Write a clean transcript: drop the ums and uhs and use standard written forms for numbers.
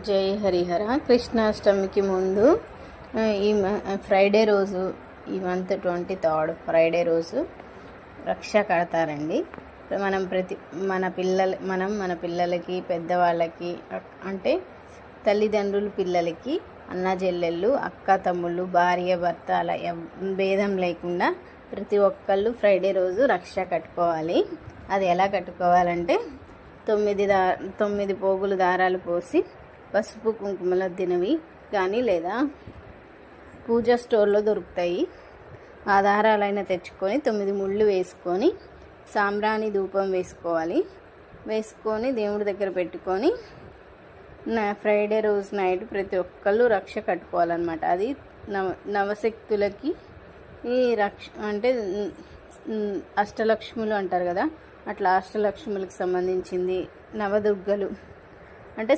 జై హరిహర. కృష్ణాష్టమికి ముందు ఈ ఫ్రైడే రోజు, ఈ మంత్ 23 ఫ్రైడే రోజు రక్ష కడతారండి. మన పిల్లలకి పెద్దవాళ్ళకి, అంటే తల్లిదండ్రులు పిల్లలకి, అన్న చెల్లెళ్ళు, అక్క తమ్ముళ్ళు, భార్య భర్త అలా భేదం లేకుండా ప్రతి ఒక్కళ్ళు ఫ్రైడే రోజు రక్ష కట్టుకోవాలి. అది ఎలా కట్టుకోవాలంటే 9 పోగులు దారాలు పోసి పసుపు కుంకుమల దినవి కానీ లేదా పూజా స్టోర్లో దొరుకుతాయి. ఆ దారాలైనా తెచ్చుకొని 9 ముళ్ళు వేసుకొని సాంబ్రాణి ధూపం వేసుకొని దేవుడి దగ్గర పెట్టుకొని ఫ్రైడే రోజు నైట్ ప్రతి ఒక్కళ్ళు రక్ష కట్టుకోవాలన్నమాట. అది నవశక్తులకి ఈ రక్ష అంటే అష్టలక్ష్ములు అంటారు కదా, అట్లా అష్టలక్ష్ములకు సంబంధించింది. నవదుర్గలు అంటే